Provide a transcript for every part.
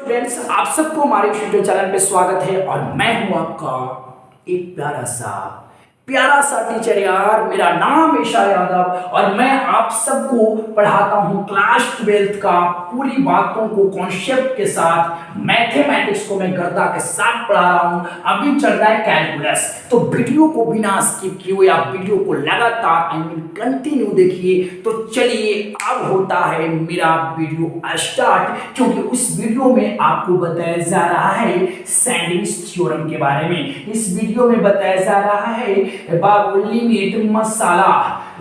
Friends, आप सबको हमारे यूट्यूब चैनल पे स्वागत है और मैं हूं आपका एक प्यारा सा टीचर यार। मेरा नाम ईशा यादव और मैं आप सबको पढ़ाता हूं क्लास 12th का पूरी बातों को कॉन्सेप्ट के साथ। मैथमेटिक्स को मैं गर्दा के साथ पढ़ा रहा हूं। अभी चल रहा है कैलकुलस, तो वीडियो को बिना स्किप किए हुए आप वीडियो को लगातार कंटिन्यू देखिए। तो चलिए अब होता है मेरा वीडियो स्टार्ट, क्योंकि उस वीडियो में आपको बताया जा रहा है सैंडविच थ्योरम के बारे में। इस वीडियो में बताया जा रहा है बाबू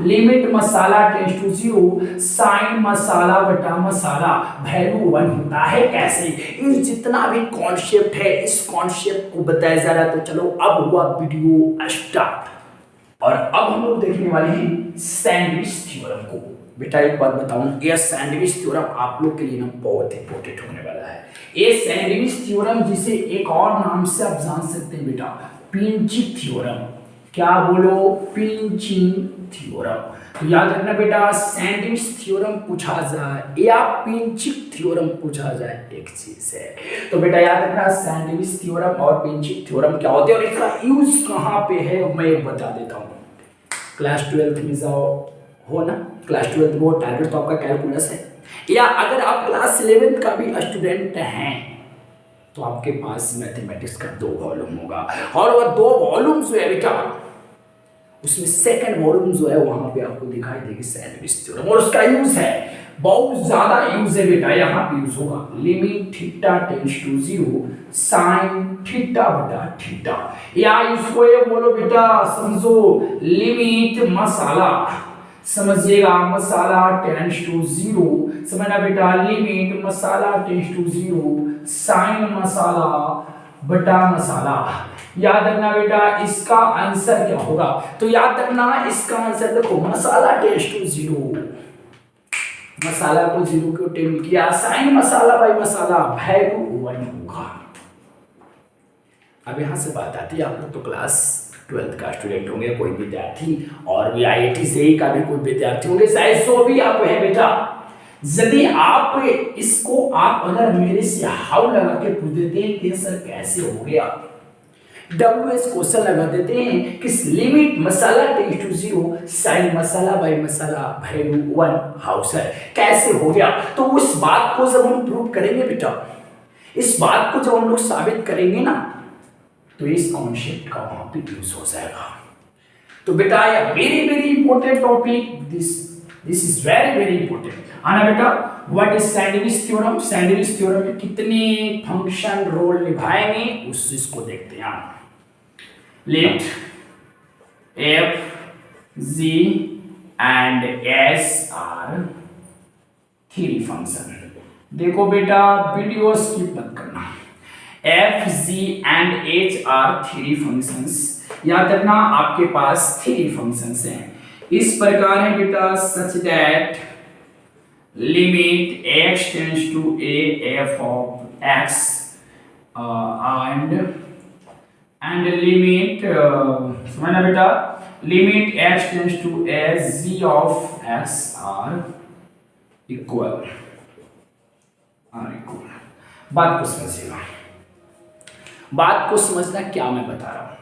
लिमिट मसाला टेंड्स टू 0 साइन मसाला बटा मसाला वैल्यू 1 होता है कैसे। इन जितना भी कॉन्सेप्ट है इस कॉन्सेप्ट को बताया जा रहा है। तो चलो अब हुआ वीडियो स्टार्ट और अब हम लोग देखने वाले हैं सैंडविच थ्योरम को। बेटा एक बात बताऊं, यह सैंडविच थ्योरम आप लोग के लिए ना बहुत इंपॉर्टेंट होने वाला है। ये सैंडविच थ्योरम जिसे एक और नाम से आप जान सकते हैं बेटा, पिंचिंग थ्योरम। क्या बोलो, पिंचिंग थ्योरम। तो याद रखना बेटा, सैंडविच थ्योरम पूछा जाए या पिंचिंग थ्योरम पूछा जाए एक चीज है। तो बेटा याद रखना, सैंडविच थ्योरम और पिंचिंग थ्योरम क्या होते हैं और इसका यूज कहां पे है मैं बता देता हूं। क्लास 12th में जाओ हो ना, क्लास 12th वो टारगेट तो आपका कैलकुलस है, या अगर आप क्लास 11th का भी स्टूडेंट हैं तो आपके पास मैथमेटिक्स का 2 वॉल्यूम होगा और वह 2 वॉल्यूम जो है बेटा, उसमें सेकंड वॉल्यूम जो है वहां पे आपको दिखाई देगी सैंडविच थ्योरम और उसका यूज है, बहुत ज्यादा यूज है बेटा। यहाँ पे यूज होगा limit theta tends to 0 sine theta बटा थीटा, या इसको ये बोलो बेटा, समझो लिमिट मसाला, समझिएगा मसाला टेंड्स टू 0, समझना बेटा, लिमिट मसाला टेंड्स टू 0 साइन मसाला बटा मसाला। याद रखना बेटा इसका आंसर क्या होगा। तो याद रखना इसका आंसर देखो, मसाला टेंड्स टू 0, मसाला को 0 क्यों टेंड किया, साइन मसाला बाई मसाला वैल्यू 1 होगा। अब यहां से बात आती है, आप लोग तो क्लास 12th का स्टूडेंट होंगे, कोई विद्यार्थी और भी IIT जेईई का भी कोई विद्यार्थी होंगे, शायद सो भी आप है बेटा। यदि आप इसको आप अगर मेरे से हाउ लगा के पूछ देते हैं कि सर कैसे हो गया, WS क्वेश्चन लगा देते हैं कि लिमिट मसाला टेंड्स टू 0 साइन मसाला बाय मसाला वैल्यू 1 हाउ सर कैसे हो गया, तो उस बात को जब हम प्रूव करेंगे बेटा, इस बात को जब हम लोग साबित करेंगे ना, तो इस कॉन्सेप्ट का वहां पे यूज हो जाएगा। तो बेटा ये very important topic, this is very important. आना बेटा, what is sandwich theorem. Sandwich theorem में कितने फंक्शन रोल निभाएंगे उस चीज को देखते हैं। Let F, G and S are 3 function. देखो बेटा वीडियो स्किप मत करना। F, G and H are 3 functions. याद रखना आपके पास 3 फंक्शंस हैं। इस प्रकार है बेटा, such that limit x tends to a f of x and limit समझना बेटा, limit x tends to a g of x are equal। बात को समझिएगा, बात को समझना क्या मैं बता रहा हूं।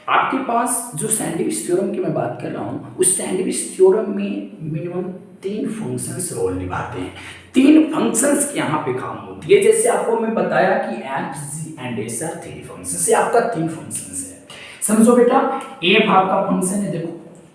आपके पास जो सैंडविच थ्योरम की मैं बात कर रहा हूं, उस सैंडविच थ्योरम में मिनिमम 3 फंक्शंस रोल निभाते हैं। 3 फंक्शंस की यहाँ पे काम होती है। जैसे आपको मैं बताया कि F, G and S are 3 functions, ये आपका 3 फंक्शंस है। समझो बेटा, F आपका फंक्शन है, देखो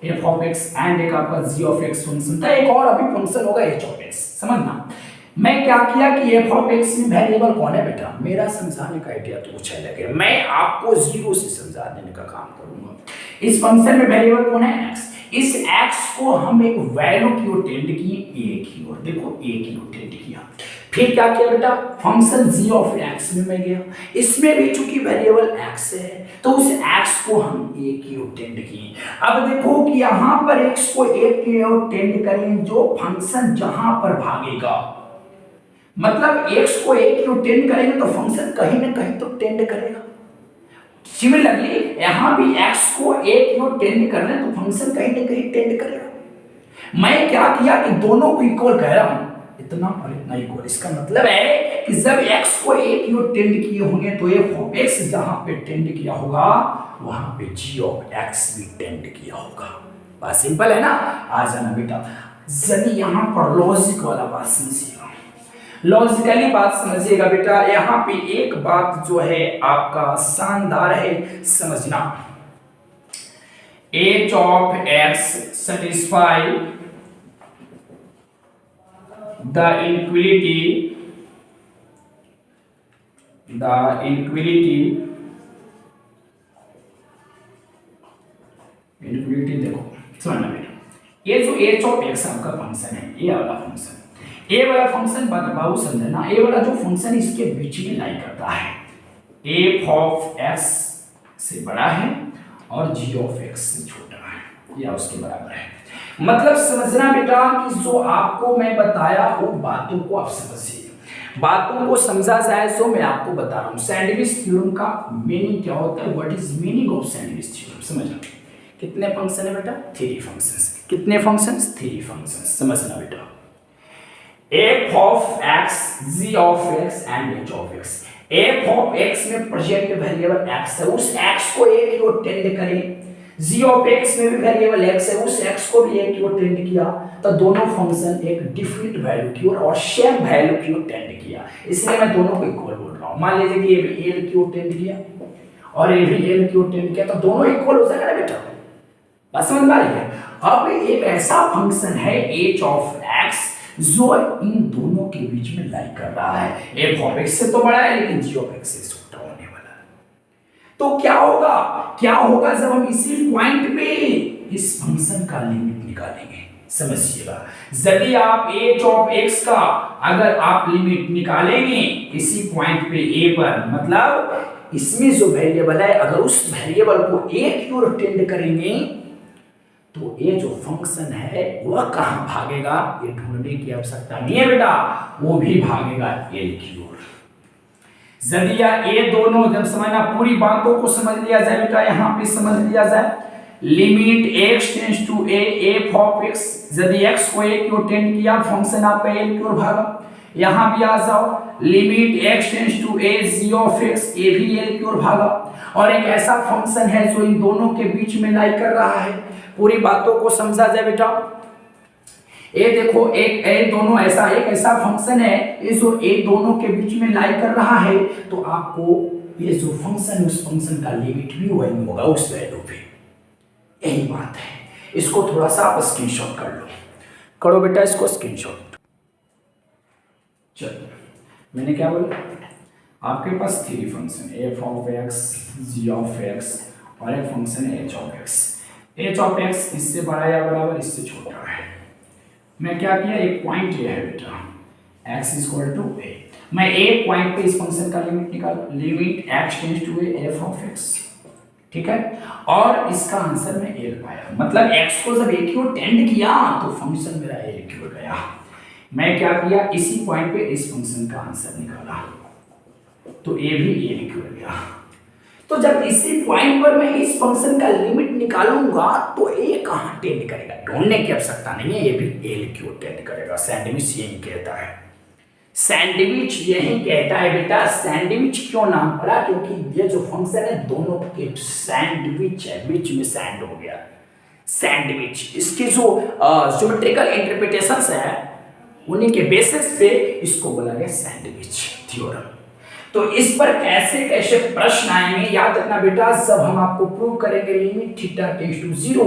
F of x एंड एक आपका G of x फंक्शन था, एक और अभी फंक्शन होगा H of x। समझना मैं क्या किया कि F of x में वेरिएबल कौन है बेटा, मेरा समझाने का आइडिया तो कुछ अलग है, मैं आपको 0 से समझा देने का काम करूंगा। इस फंक्शन में वेरिएबल कौन है, x। इस x को हम एक वैल्यू की ओर टेंड किए, a की ओर, देखो a की ओर टेंड किया। फिर क्या किया बेटा, फंक्शन g of x में मैं गया, इसमें भी चूंकि वेरिएबल x है तो उस x को हम a की ओर टेंड किए। अब देखो कि यहां पर x को a की ओर टेंड करें, जो फंक्शन जहां पर भागेगा, मतलब x को a की ओर टेंड करेंगे तो फंक्शन कहीं ना कहीं तो टेंड करेगा। सिमिलरली यहां भी x को a की ओर टेंड कर रहे हैं तो फंक्शन कहीं ना कहीं टेंड करेगा। मैं क्या किया कि दोनों को इक्वल कह रहा हूं, इतना और इतना इक्वल। इसका मतलब है कि जब x को a की ओर टेंड किए होंगे तो f ऑफ x जहां पे टेंड किया होगा वहां पे g ऑफ x भी टेंड किया होगा। बात सिंपल है ना। आ जाना बेटा, जरा यहां पर लॉजिक वाला बात समझिएगा, लॉजिकली बात समझिएगा बेटा। यहां पे एक बात जो है आपका शानदार है, समझना। h of x satisfy the inequality देखो समझना बेटा, ये जो h ऑफ x आपका फंक्शन है, ये वाला फंक्शन, ए वाला फंक्शन बाबू समझना, ए वाला जो फंक्शन इसके बीच में लाई करता है, f ऑफ x से बड़ा है और g ऑफ x से छोटा है या उसके बराबर है। मतलब समझना बेटा कि जो आपको मैं बताया वो बातों को आप समझिए, बातों को समझा जाए तो मैं आपको बता रहा हूँ सैंडविच थ्योरम का मीनिंग क्या होता है, what is meaning of sandwich theorem. समझना कितने फंक्शन है बेटा, 3 फंक्शंस। कितने फंक्शंस, 3 फंक्शंस। समझना बेटा, f of x, g of x and h of x। f of x में प्रेजेंट वेरिएबल x है, उस x को a की ओर टेंड करें। g ऑफ x में भी वेरिएबल x है, उस x को भी a की ओर टेंड किया, तो दोनों फंक्शन एक डिफरेंट वैल्यू की ओर और सेम वैल्यू की ओर टेंड किया, इसलिए मैं दोनों को इक्वल बोल रहा हूं। मान लीजिए कि ये भी l की ओर टेंड किया और ये भी l की ओर टेंड किया, तो दोनों इक्वल हो जाएगा ना बेटा। बात समझ में आ रही है। अब एक ऐसा फंक्शन है h ऑफ x जो इन दोनों के बीच में लाई कर रहा है, f ऑफ x से तो बड़ा है लेकिन g ऑफ x से छोटा होने वाला है। तो क्या होगा, क्या होगा जब हम इसी पॉइंट पे इस फंक्शन का लिमिट निकालेंगे। समझिएगा, यदि आप h ऑफ x का अगर आप लिमिट निकालेंगे इसी पॉइंट पे a पर, मतलब इसमें जो वेरिएबल है अगर उस वेरिएबल को a की ओर टेंड करेंगे तो ये जो फंक्शन है वह कहां भागेगा, ये ढूंढने की आवश्यकता नहीं है बेटा, वो भी भागेगा l की ओर। यदि ये दोनों जब समझना, पूरी बातों को समझ लिया जाए बेटा, यहां पे समझ लिया जाए, limit x tends to a f of x, यदि x को a की ओर टेंड किया फंक्शन आपका l की ओर भागा। यहां भी आ जाओ, limit x tends to a g of x, a भी l की ओर भागा। और एक ऐसा फंक्शन है जो इन दोनों के बीच में लाई कर रहा है, पूरी बातों को समझा जाए बेटा। ये देखो एक ए दोनों ऐसा एक ऐसा फंक्शन है ये जो ए दोनों के बीच में लाई कर रहा है, तो आपको ये जो फंक्शन उस फंक्शन का लिमिट भी वही होगा उस वैल्यू पे। यही बात है, इसको थोड़ा सा आप स्क्रीनशॉट कर लो, करो बेटा इसको स्क्रीनशॉट। चलो मैंने क्या बोला, आपके पास 3 function f of x, g of x और एक function h of x। h of x इससे बड़ा या बराबर, इससे छोटा है। मैं क्या किया, एक पॉइंट ये है बेटा x इक्वल टू a, मैं एक पॉइंट पे इस फंक्शन का लिमिट निकाल, limit x tends to a f of x, ठीक है। और इसका आंसर मैं l पाया, मतलब x को जब a की ओर टेंड किया तो फंक्शन मेरा a की ओर गया। मैं क्या किया, इसी पॉइंट पे इस फंक्शन का आंसर निकाला तो a भी a की ओर गया। तो जब इसी पॉइंट पर मैं इस फंक्शन का लिमिट निकालूंगा तो a कहां टेंड करेगा, ढूंढने की आवश्यकता नहीं है, ये भी l की ओर टेंड करेगा। सैंडविच यही कहता है, सैंडविच यही कहता है बेटा। सैंडविच क्यों नाम पड़ा, क्योंकि ये जो फंक्शन है दोनों के सैंडविच है, बीच में सैंड हो गया सैंडविच। इसकी जो ज्योमेट्रिकल इंटरप्रिटेशंस है उन्हीं के बेसिस पे इसको बोला गया सैंडविच थ्योरम। तो इस पर कैसे कैसे प्रश्न आएंगे याद रखना बेटा, जब हम आपको प्रूव करेंगे limit theta tends to 0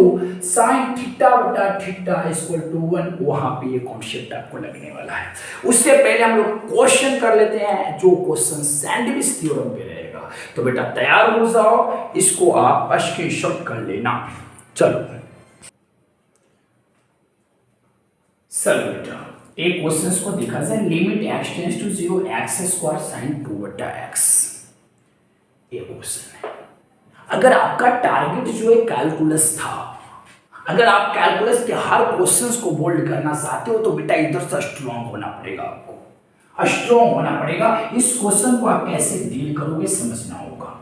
sin theta बटा थीटा इक्वल टू 1, वहां पे ये कॉन्सेप्ट आपको लगने वाला है। उससे पहले हम लोग क्वेश्चन कर लेते हैं, जो क्वेश्चन सैंडविच थ्योरम पे रहेगा। तो बेटा तैयार हो जाओ, इसको आप स्क्रीनशॉट कर लेना। चलो बेटा एक क्वेश्चन को देखा जाए, limit x tends to 0 x square sin 2 बटा x, ये क्वेश्चन है। अगर आपका टारगेट जो है कैलकुलस था, अगर आप कैलकुलस के हर क्वेश्चंस को बोल्ड करना चाहते हो तो बेटा इधर से स्ट्रॉन्ग होना पड़ेगा, आपको स्ट्रॉन्ग होना पड़ेगा। इस क्वेश्चन को आप कैसे डील करोगे समझना होगा।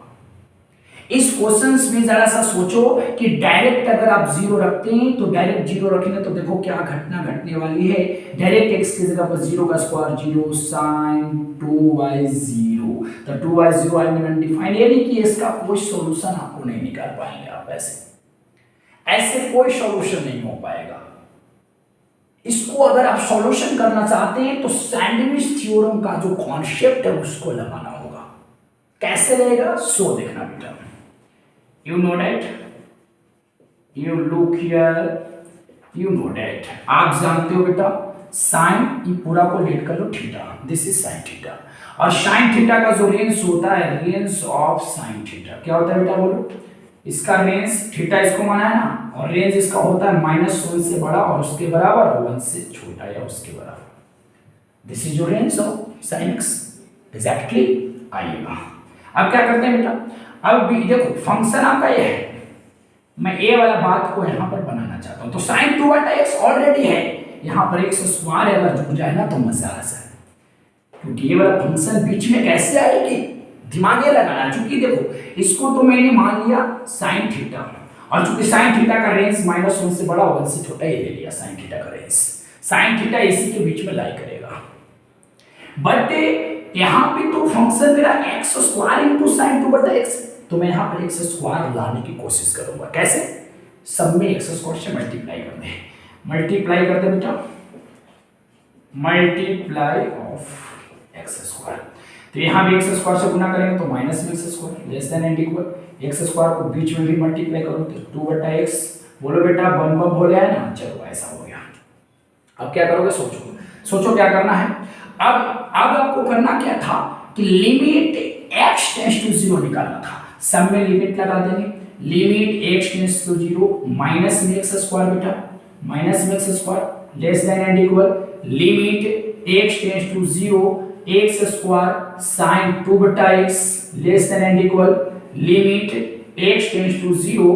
इस क्वेश्चंस में जरा सा सोचो कि डायरेक्ट अगर आप जीरो रखते हैं तो डायरेक्ट जीरो रखेंगे तो देखो क्या घटना घटने वाली है। डायरेक्ट एक्स की जगह पर जीरो का square zero sine 2y zero, तो 2y जीरो अनडिफाइंड, यानी कि इसका कोई सॉल्यूशन आपको नहीं निकाल पाएंगे आप। ऐसे कोई सॉल्यूशन नहीं हो पाएगा। इसको अगर आप सॉल्यूशन करना चाहते हैं तो सैंडविच थ्योरम का जो कॉन्सेप्ट है उसको लगाना होगा। कैसे रहेगा सो देखना बेटा। You know that, you look here, you know that। आप जानते हो बेटा साइन, ये पूरा को लेट कर लो theta, this is sine theta, और साइन थीटा का जो रेंज होता है, रेंज ऑफ साइन थीटा क्या होता है बेटा बोलो। इसका रेंज थीटा इसको माना है ना, और रेंज इसका होता है -1 से बड़ा और उसके बराबर और 1 से छोटा या उसके बराबर। This is your range of sine x exactly. आइएगा अब क्या करते हैं बेटा, अब भी देखो फंक्शन आपका ये है, मैं ए वाला बात को यहां पर बनाना चाहता हूं। तो sin 2/x ऑलरेडी है, यहां पर x स्क्वायर अगर जुड़ जाए ना तो मजा आ जाए, क्योंकि ये वाला फंक्शन बीच में कैसे आएगी, दिमाग ये लगाना। चूंकि देखो इसको तो मैंने मान लिया sin थीटा, और चूंकि sin थीटा का रेंज -1 से बड़ा 1 से छोटा ये ले लिया sin थीटा का रेंज, sin थीटा इसी के बीच में लाई करेगा। बट यहां पे तो फंक्शन मेरा x square into sin 2/x, तो मैं यहां पर x स्क्वायर लाने की कोशिश करूंगा। कैसे, सब में x स्क्वायर से मल्टीप्लाई कर दे, मल्टीप्लाई कर दे बेटा, मल्टीप्लाई ऑफ x स्क्वायर। तो यहां भी x स्क्वायर से गुना करेंगे तो माइनस में x square less than and equal, x square को बीच में भी मल्टीप्लाई करो तो 2/x। बोलो बेटा बम बम हो गया है ना, चलो ऐसा हो गया। अब क्या करोगे, सोचो सोचो क्या करना है। अब आपको करना क्या था कि लिमिट x टेंड्स टू 0 निकालना था। सब में लिमिट लगा देंगे, limit x tends to 0 minus में x स्क्वायर बेटा, माइनस में x square less than and equal, limit x tends to 0 x square sin 2/x less than and equal, limit x tends to 0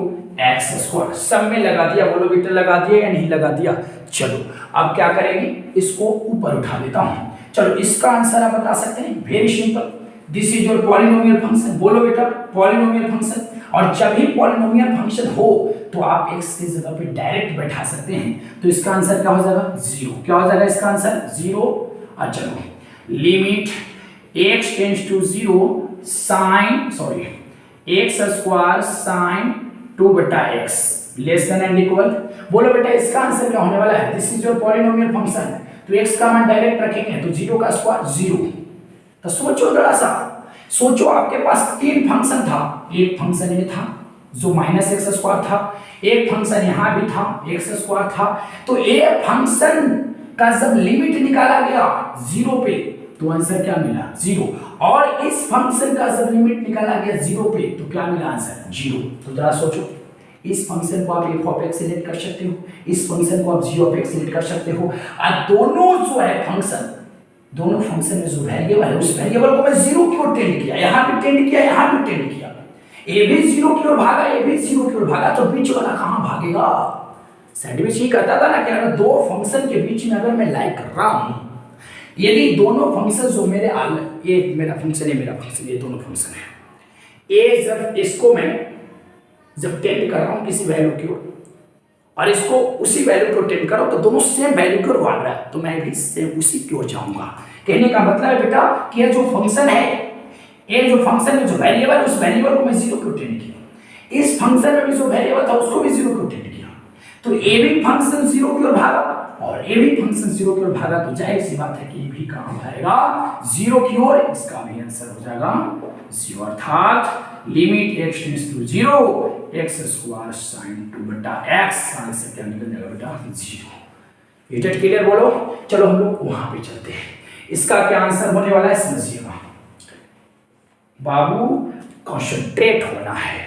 x square. सब में लगा दिया, बोलो बेटा लगा दिया या नहीं लगा दिया। चलो अब क्या करेंगे, इसको ऊपर उठा लेता हूं। चलो इसका आंसर आप बता सकते हैं, very simple, this is your polynomial function. बोलो बेटा पॉलिनोमियल फंक्शन, और जब भी पॉलिनोमियल फंक्शन हो तो आप x की जगह पे डायरेक्ट बैठा सकते हैं। तो इसका आंसर क्या हो जाएगा, 0। क्या हो जाएगा इसका आंसर 0। और चलो limit x tends to 0 sin x square sin 2/x less than and equal. बोलो बेटा इसका आंसर क्या होने वाला है, this is your polynomial function. तो x का मान डायरेक्ट रखेंगे तो 0 का स्क्वायर 0। तो सोचो जरा सा, सोचो आपके पास 3 फंक्शन था, एक फंक्शन ये था जो -x स्क्वायर था, एक फंक्शन यहां भी था x स्क्वायर था। तो एक फंक्शन का जब लिमिट निकाला गया 0 पे तो आंसर क्या मिला 0, और इस फंक्शन का जब लिमिट निकाला गया 0 पे तो क्या मिला आंसर 0। तो जरा सोचो, इस फंक्शन को आप f(x) सिलेक्ट कर सकते हो, इस फंक्शन को आप g(x) सिलेक्ट कर सकते हो, और दोनों जो है फंक्शन, दोनों फंक्शन में जो वेरिएबल है उस वेरिएबल को मैं 0 की ओर टेंड किया, यहां भी टेंड किया, यहां भी टेंड किया, ए भी 0 की ओर भागा, ए भी 0 की ओर भागा, तो बीच वाला कहां भागेगा। सैंडविच ही कहता था ना कि अगर दो फंक्शन के बीच में अगर मैं लाइक कर रहा हूं, यदि दोनों फंक्शन जो मेरे ये मेरा फंक्शन है, मेरा फंक्शन, ये दोनों फंक्शन है, ए जब इसको मैं जब टेंड कर रहा हूं किसी वैल्यू की ओर और इसको उसी वैल्यू को टेंड करो तो दोनों सेम वैल्यू की ओर भाग रहा है, तो मैं भी सेम उसी की ओर जाऊंगा। कहने का मतलब है बेटा कि ये जो फंक्शन है, ये जो फंक्शन में जो वेरिएबल उस वेरिएबल को मैं 0 की ओर टेंड किया, इस फंक्शन में भी जो वेरिएबल था उसको भी 0 की ओर टेंड किया, तो ए भी फंक्शन 0 की ओर भागा और ए भी फंक्शन 0 की ओर भागा, तो जाहिर सी बात है कि ये भी कहां भागेगा 0 की ओर। इसका भी आंसर हो जाएगा 0, अर्थात limit x tends to 0 x square sin 2/x, answer क्या निकल जाएगा बेटा 0। इट क्लियर बोलो। चलो हम लोग वहां पे चलते हैं, इसका क्या आंसर होने वाला है समझिएगा। बाबू कंसंट्रेट होना है,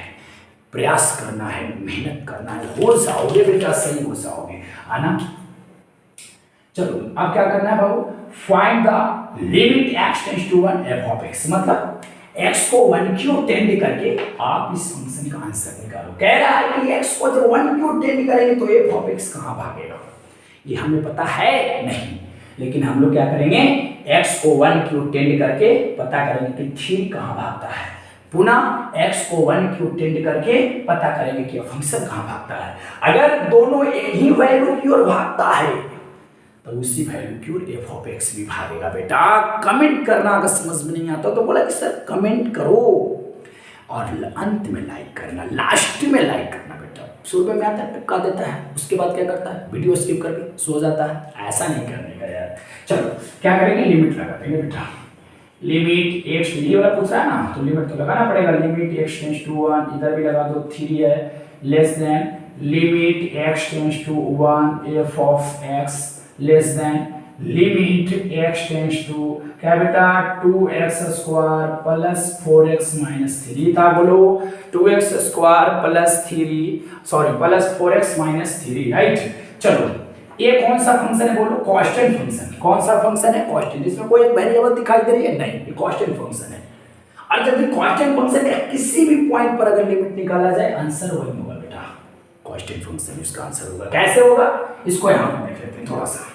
प्रयास करना है, मेहनत करना है, हो जाओगे बेटा, सही हो जाओगे, आना। चलो अब क्या करना है बाबू, find the limit x tends to 1 f of x, मतलब x को 1 की ओर टेंड करके आप इस फंक्शन का आंसर निकालो। कह रहा है कि x को जब 1 की ओर टेंड करेंगे तो f of x कहां भागेगा, ये हमें पता है नहीं, लेकिन हम लोग क्या करेंगे, x को 1 की ओर टेंड करके पता करेंगे कि 3 कहां भागता है। पुनः x को 1 की ओर टेंड करके पता करेंगे कि फंक्शन कहाँ भागता है। अगर दोनों एक ही वैल्यू की ओर भागता है तो उसी वैल्यू की ओर f ऑफ x भी भागेगा। बेटा कमेंट करना, अगर समझ में नहीं आता तो बोला कि सर कमेंट करो और अंत में लाइक करना, लास्ट में लाइक करना। बेटा शुरू में आता है टिपका देता है, उसके बाद क्या करता है वीडियो स्किप करके सो जाता है। ऐसा नहीं करने का यार। चलो क्या करेंगे, लिमिट लगा देंगे बेटा। लिमिट x, ये वाला पूछ रहा है ना तो लिमिट तो लगाना पड़ेगा। लिमिट x टेंड्स टू 1, इधर भी लगा दो 3 है, less than limit x tends to 1 f of x less than limit x tends to क्या बेटा 2x square plus 4x minus 3 था। बोलो 2x square plus 4x minus 3, right. चलो ये कौन सा फंक्शन है बोलो, कांस्टेंट फंक्शन। कौन सा फंक्शन है, कांस्टेंट। इसमें कोई एक वेरिएबल दिखाई दे रही है नहीं, ये कांस्टेंट फंक्शन है। और जब ये कांस्टेंट फंक्शन है किसी भी पॉइंट पर अगर लिमिट निकाला जाए आंसर वही होगा बेटा, कांस्टेंट फंक्शन इसका आंसर होगा। कैसे होगा इसको यहां पर देख लेते हैं थोड़ा सा।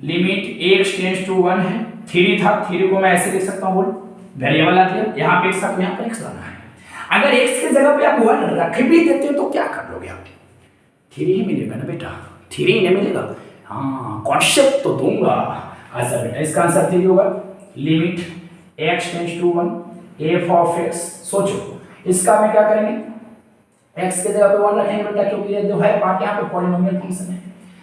लिमिट x टेंड्स टू 1 है, 3 था, 3 को मैं ऐसे लिख सकता हूं, बोल वेरिएबल आती है यहां पे x था, यहां पर x लाना है। अगर x की जगह पे आप 1 रख भी देते हो तो क्या कर लोगे आप, 3 ही मिलेगा ना बेटा, 3 ही नहीं मिलेगा। हाँ कॉन्सेप्ट तो दूंगा। अच्छा बेटा इसका आंसर 3 होगा। Limit x tends to 1 f of x, सोचो इसका में क्या करेंगे, x के जगह पे 1 रखेंगे बेटा, क्योंकि ये जो है पार्ट यहाँ पे पॉलिनोमियल फंक्शन है।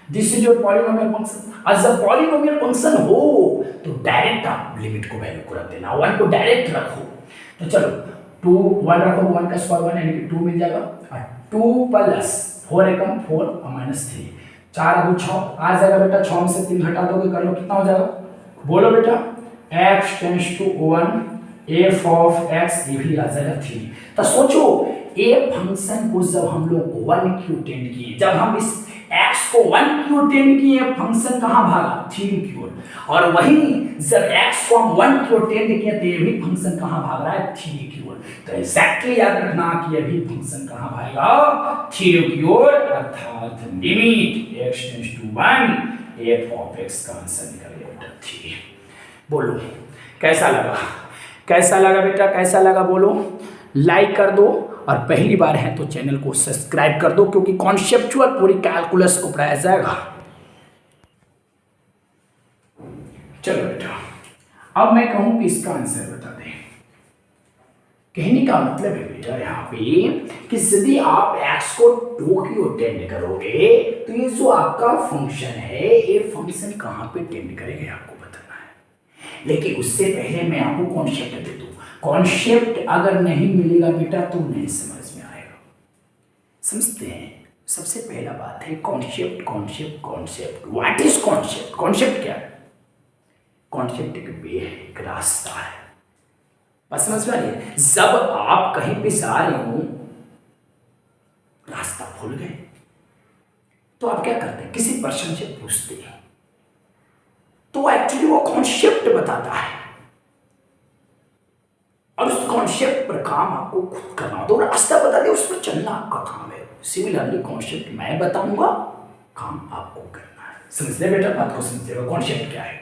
This is your polynomial function. और जब पॉलिनोमियल फंक्शन हो तो डायरेक्ट आप लिमिट को वैल्यू को रख देना, 1 को डायरेक्ट रखो। तो चलो 2 1 रखो, 1 का स्क्वायर 1 यानी कि 2 मिल जाएगा। और 2 प्लस 4 एकम 4 और माइनस 3, 4 अब 6 आ जाएगा बेटा। 6 में से 3 घटा दोगे, कर लो कितना हो जाएगा, बोलो बेटा x tends to 1 f of x, ये भी आ जाएगा 3। तो सोचो ये फंक्शन को जब हम लोग 1 की ओर टेंड किए, जब हम इस x को 1 की ओर टेंड किए फंक्शन कहां भागा 3 की ओर, और वहीं जब x को हम 1 की ओर टेंड किए तो ये भी फंक्शन कहां भाग रहा है 3 की ओर। तो एग्जैक्टली याद रखना कि ये भी फंक्शन कहां भागेगा 3 की ओर, अर्थात limit x tends to 1 f of x का आंसर निकल गया बेटा 3। बोलो कैसा लगा, कैसा लगा बेटा, कैसा लगा बोलो, लाइक कर दो और पहली बार है तो चैनल को सब्सक्राइब कर दो, क्योंकि कॉन्सेप्चुअल पूरी कैलकुलस को पढ़ाया जाएगा। चलो बेटा अब मैं कहूं कि इसका आंसर बता दें। कहने का मतलब है बेटा यहाँ पे कि यदि आप x को 2 की ओर टेंड करोगे तो ये जो आपका फंक्शन है ये फंक्शन कहां पे टेंड करेगा आपको बताना है। लेकिन उससे पहले मैं आपको कॉन्सेप्ट दे दूं। कॉन्सेप्ट अगर नहीं मिलेगा बेटा तो नहीं समझ में आएगा। समझते हैं, सबसे पहला बात है concept. Concept concept what is concept, concept क्या है, कॉन्सेप्ट एक वे है, एक रास्ता है। बस समझ में आ रही है। जब आप कहीं पे जा रहे हो रास्ता भूल गए तो आप क्या करते हैं, किसी पर्सन से पूछते हैं तो एक्चुअली वो कॉन्सेप्ट बताता है और उस कॉन्सेप्ट पर काम आपको खुद करना, तो रास्ता बता दे उस पर चलना आपका काम है। सिमिलरली कॉन्सेप्ट मैं बताऊंगा, काम आपको करना है। समझ ले बेटा, बात को समझिएगा। कॉन्सेप्ट क्या है,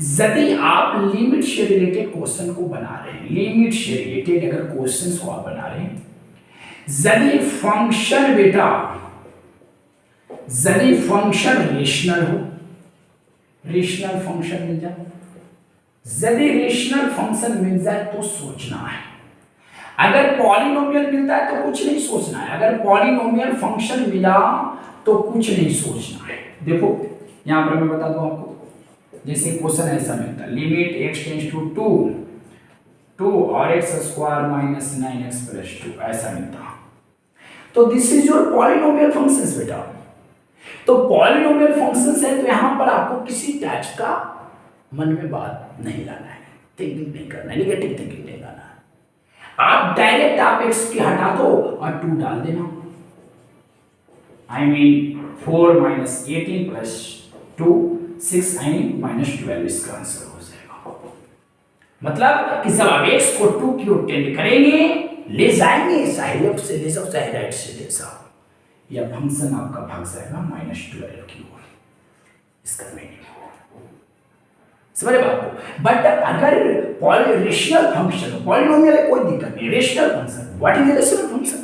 यदि आप लिमिट से रिलेटेड क्वेश्चन को बना रहे हैं, लिमिट से रिलेटेड अगर क्वेश्चन को आप बना रहे हैं, यदि फंक्शन बेटा, यदि फंक्शन रेशनल हो, रेशनल फंक्शन मिल जाए, यदि रेशनल फंक्शन मिल जाए तो सोचना है। अगर पॉलिनोमियल मिलता है तो कुछ नहीं सोचना है। अगर पॉलिनोमियल फंक्शन मिला तो कुछ नहीं सोचना है। देखो यहां पर मैं बता दूं आपको, जैसे क्वेश्चन ऐसा मिलता है लिमिट x टेंड्स टू 2 और x square minus 9x plus 2 ऐसा मिलता, तो this is your polynomial functions बेटा। तो पॉलिनोमियल फंक्शंस है तो यहां पर आपको किसी टाइप का मन में बात नहीं लाना है, थिंकिंग नहीं करना है, नेगेटिव थिंकिंग नहीं लाना है। आप डायरेक्ट आप x की हटा दो और 2 डाल देना, I mean 4 minus 18 plus 2 6 I mean minus 12 इसका आंसर हो जाएगा। मतलब कि जब आप x को 2 की ओर टेंड करेंगे, ले जाएंगे, चाहे लेफ्ट से ले जाओ चाहे राइट से ले जाओ, यह फंक्शन आपका भाग जाएगा माइनस 12 की ओर। इसका मीनिंग समझ बात को। बट अगर रेशनल फंक्शन हो, पॉलिनोमियल है कोई दिक्कत नहीं, rational function, what is rational function?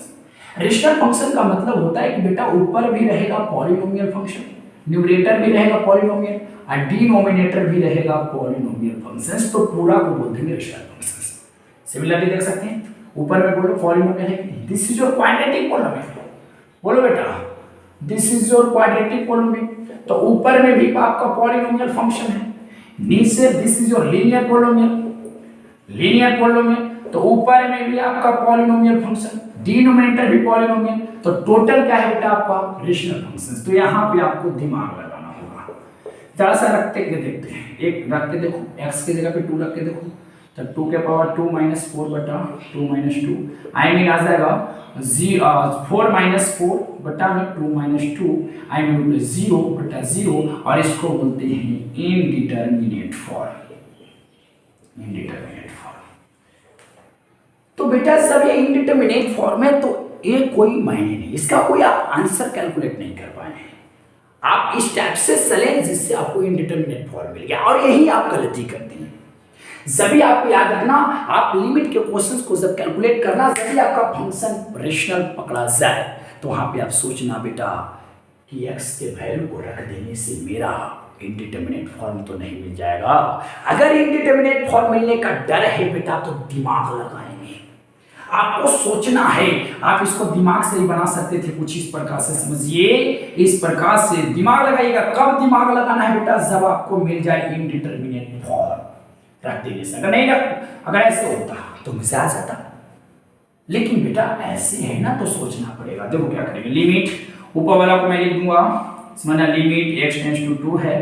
Rational function का मतलब होता है कि बेटा ऊपर भी रहेगा पॉलिनोमियल फंक्शन, न्यूमरेटर भी रहेगा पॉलिनोमियल और डिनोमिनेटर भी रहेगा पॉलिनोमियल फंक्शंस, तो पूरा को बोलते हैं रेशनल फंक्शंस। सिमिलरली देख सकते हैं ऊपर में बोलो पॉलिनोमियल है, this is your quadratic polynomial, बोलो बेटा this is your quadratic polynomial, तो ऊपर में भी आपका पॉलिनोमियल फंक्शन है, नीचे this is your linear polynomial, linear polynomial, तो ऊपर में भी आपका पॉलिनोमियल फंक्शन, डिनोमिनेटर भी पॉलिनोमियल, तो टोटल क्या है बेटा आपका रेशनल फंक्शंस। तो यहाँ पे आपको दिमाग लगाना होगा, जरा सा रखते के देखते हैं, एक रख के देखो x की जगह पे 2 रख के देखो, तो 2 के पावर 2 - 4 बटा 2 - 2 आई मीन आ जाएगा 4 - 4 बटा में 2 - 2 आई मीन 0 बटा 0, और इसको बोलते हैं इनडिटरमिनेट फॉर्म, इनडिटरमिनेट फॉर्म। तो बेटा सब ये इनडिटरमिनेट फॉर्म है, तो ये कोई मायने नहीं, इसका कोई आप आंसर कैलकुलेट नहीं कर पाए हैं, आप इस टाइप से चलें जिससे आपको इनडिटरमिनेट फॉर्म मिल गया, और यही आप गलती करते हैं। जब भी आपको याद रखना, आप लिमिट के क्वेश्चंस को जब कैलकुलेट करना, जब भी आपका फंक्शन रेशनल पकड़ा जाए, तो वहां पे आप सोचना बेटा कि x के वैल्यू को रख देने से मेरा इनडिटरमिनेट फॉर्म तो नहीं मिल जाएगा। अगर इनडिटरमिनेट फॉर्म मिलने का डर है बेटा, तो दिमाग लगाएंगे, आपको सोचना है, आप इसको दिमाग से ही बना सकते थे कुछ इस प्रकार से, समझिए इस प्रकार से दिमाग लगाइएगा। कब दिमाग लगाना है बेटा? जब आपको मिल जाए इनडिटरमिनेट फॉर्म रख देने से। अगर नहीं रख, अगर ऐसे होता तो मजा आ जाता, लेकिन बेटा ऐसे है ना, तो सोचना पड़ेगा। देखो क्या करेंगे, लिमिट ऊपर वाला को मैं लिख दूंगा, समझना लिमिट x टेंड्स टू 2 है,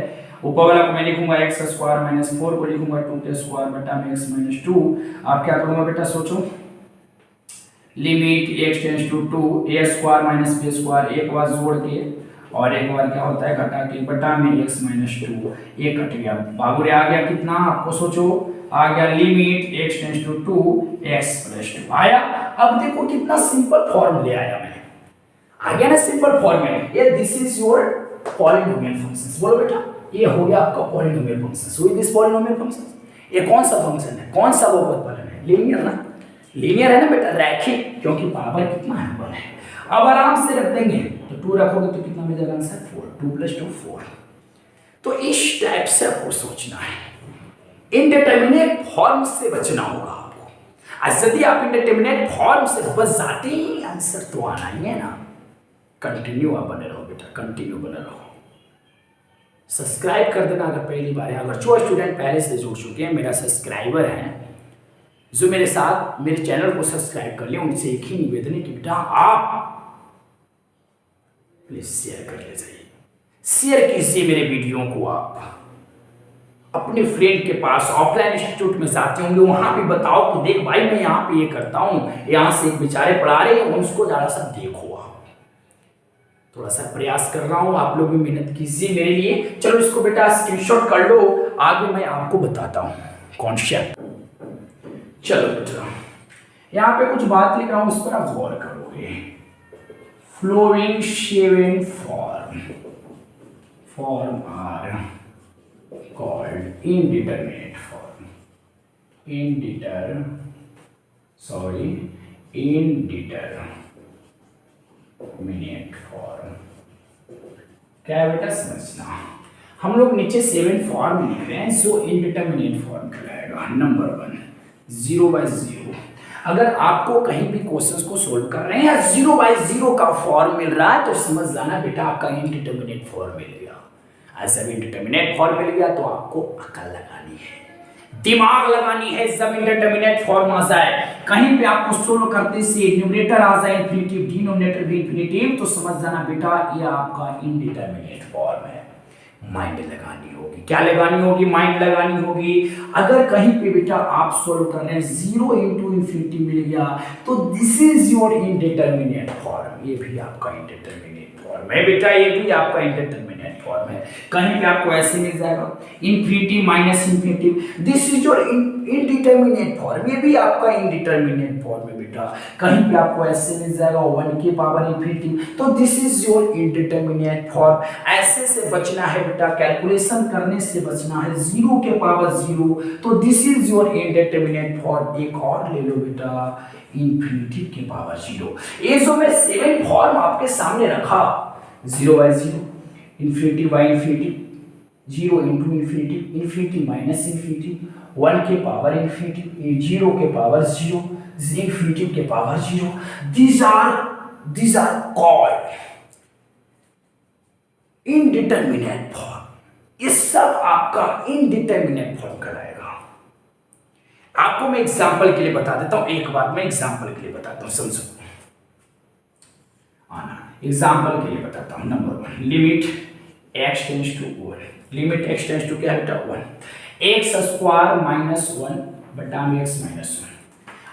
ऊपर वाला को मैं लिखूंगा x स्क्वायर माइनस 4 को लिखूंगा 2 के स्क्वायर बटा में x माइनस 2। आप क्या करूंगा बेटा सोचो, limit x tends to 2 a square minus b square, एक बार जोड़ के और एक बार क्या होता है घटा के बटा में x माइनस 2, ये कट गया बाबू, आ गया कितना आपको सोचो, आ गया limit x tends to 2 x plus 2 आया। अब देखो कितना सिंपल फॉर्म ले आया मैं, आ गया ना सिंपल फॉर्म में, ये this is your polynomial functions. बोलो बेटा ये हो गया आपका पॉलिनोमियल फंक्शंस। हुई दिस पॉलिनोमियल फंक्शंस, ये कौन सा फंक्शन है, कौन सा बहुपद फलन है? लीनियर ना, लीनियर है ना बेटा, रैखिक, क्योंकि पावर कितना है 1 है। अब आराम से रख देंगे, तो 2 रखोगे तो कितना मिल जाएगा आंसर 4, 2 + 2 4। तो इस टाइप से आपको सोचना है, इनडिटरमिनेट फॉर्म से बचना होगा आपको। आज यदि आप इनडिटरमिनेट फॉर्म से बच जाते हैं, आंसर तो आना ही है ना। कंटिन्यू आप बने रहो बेटा, कंटिन्यू बने रहो, सब्सक्राइब कर देना अगर पहली बार है। अगर जो स्टूडेंट पहले से जुड़ चुके हैं, मेरा सब्सक्राइबर हैं, जो मेरे साथ मेरे चैनल को सब्सक्राइब कर लिया, उनसे एक ही निवेदन है कि बेटा आप प्लीज शेयर कर ले जाइए, शेयर कीजिए मेरे वीडियो को। आप अपने फ्रेंड के पास ऑफलाइन इंस्टीट्यूट में जाते होंगे, वहां पे बताओ कि देख भाई मैं यहाँ पे ये करता हूँ, यहाँ से एक बेचारे पढ़ा रहे हैं, उसको जरा सा देखो। आप थोड़ा सा प्रयास कर रहा हूँ, आप लोग भी मेहनत कीजिए मेरे लिए। चलो इसको बेटा स्क्रीनशॉट कर लो, आगे मैं आपको बताता हूँ कॉन्सेप्ट। चलो बेटा यहाँ पे कुछ बात लिख रहा हूँ, उस पर आप गौर करोगे। Following 7 form are called indeterminate form, indeterminate form. क्या है बेटा समझना, हम लोग नीचे 7 फॉर्म लिख रहे हैं, जो इनडिटरमिनेट फॉर्म कहलाएगा। नंबर 1 0/0। अगर आपको कहीं भी क्वेश्चंस को सोल्व कर रहे हैं या 0/0 का फॉर्म मिल रहा है, तो समझ जाना बेटा आपका इनडिटरमिनेट फॉर्म मिल गया। ऐसा भी इनडिटरमिनेट फॉर्म मिल गया तो आपको अकल लगानी है, दिमाग लगानी है। जब इनडिटरमिनेट फॉर्म आ जाए, कहीं पे आपको सोल्व करते से न्यूमरेटर आ जाए इंफिनिटिव, डिनोमिनेटर भी इंफिनिटिव, तो समझ जाना बेटा ये आपका इनडिटरमिनेट फॉर्म है। माइंड लगानी होगी, क्या लगानी होगी? माइंड लगानी होगी। अगर कहीं पे बेटा आप सोल्व कर रहे हैं 0 × इंफिनिटी मिल गया, तो this is your indeterminate form, ये भी आपका इनडिटरमिनेट फॉर्म है बेटा, ये भी आपका इनडिटरमिनेट इंडिटरमिनेट फॉर्म है। कहीं पे आपको ऐसे मिल जाएगा infinity minus infinity, this is your indeterminate form, ये भी आपका इनडिटरमिनेट फॉर्म है बेटा। कहीं पे आपको ऐसे मिल जाएगा 1 की पावर इन्फिनिटी, तो this is your indeterminate form. ऐसे से बचना है बेटा, कैलकुलेशन करने से बचना है 0 के पावर 0, तो this is your indeterminate form. एक और ले लो बेटा, इन्फिनिटी के पावर 0। ये जो मैं 7 फॉर्म आपके सामने रखा, 0/0, infinity by infinity, 0 into infinity, infinity minus infinity, 1 के पावर इन्फिनिटी, 0 के पावर 0, इन्फिनिटी के power 0, these are called indeterminate form. ये सब आपका इनडिटरमिनेट फॉर्म कहलाएगा। आपको मैं एग्जांपल के लिए बता देता हूं, एक बात मैं एग्जांपल के लिए बताता हूं, समझो। एग्जांपल के लिए बताता हूं। Number 1, limit x tends to 1, limit x tends to क्या बेटा 1, x स्क्वायर माइनस 1 बटा में x माइनस 1।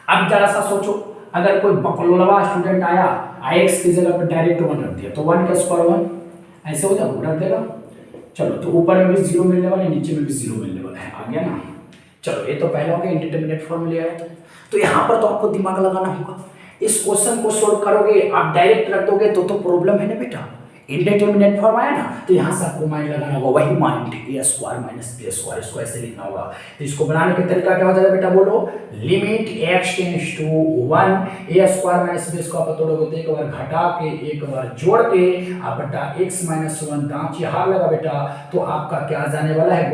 अब जरा सा सोचो, अगर कोई बकलोलवा स्टूडेंट आया, x की जगह पर डायरेक्ट 1 रख दिया, तो 1 का स्क्वायर 1 ऐसे हो जाएगा, रख देगा। चलो, तो ऊपर में भी 0 मिलने वाला है, नीचे में भी 0 मिलने वाला है, आ गया ना। चलो, ये तो पहला हो गया, इंडिटरमिनेट फॉर्म ले आया। तो यहाँ पर तो आपको दिमाग लगाना होगा। इस क्वेश्चन को सोल्व करोगे, आप डायरेक्ट रख दोगे तो प्रॉब्लम है ना बेटा। इंडिटरमिनेट फॉर्म आया ना, तो यहाँ से आपको माइंड लगाना होगा, वही mind A square minus B square, इसको ऐसे लिखना होगा। तो इसको बनाने का तरीका क्या हो जाएगा बेटा, बोलो। Limit x tends to 1, A square minus B square पर तोड़ोगे तो एक बार घटा के एक बार जोड़ के आप बटा x माइनस 1 दांत हार लगा बेटा, तो आपका क्या आ जाने वाला है,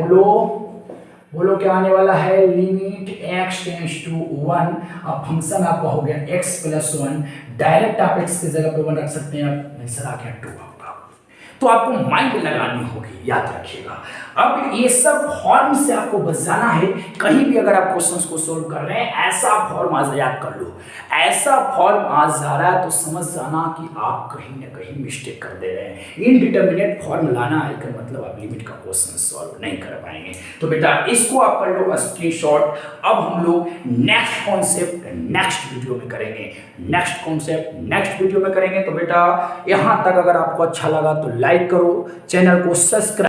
बोलो क्या आने वाला है, लिमिट x टेंड्स टू 1। अब फंक्शन आपका हो गया x प्लस 1, डायरेक्ट आप x की जगह पे 1 रख सकते हैं, आंसर आ गया 2 होगा। तो आपको माइंड लगानी होगी, याद रखिएगा। अब ये सब फॉर्म से आपको बचाना है। कहीं भी अगर आप क्वेश्चंस को सोल्व कर रहे हैं, ऐसा फॉर्म आज याद कर लो, ऐसा फॉर्म आज जा रहा है तो समझ जाना कि आप कहीं ना कहीं मिस्टेक कर दे रहे हैं। इनडिटरमिनेट फॉर्म लाना है का मतलब आप लिमिट का क्वेश्चन सॉल्व नहीं कर पाएंगे। तो बेटा इसको आप कर लो स्क्रीनशॉट। अब हम लोग नेक्स्ट कॉन्सेप्ट नेक्स्ट वीडियो में करेंगे, नेक्स्ट कॉन्सेप्ट नेक्स्ट वीडियो में करेंगे। तो बेटा यहाँ तक अगर आपको अच्छा लगा तो लाइक करो, चैनल को सब्सक्राइब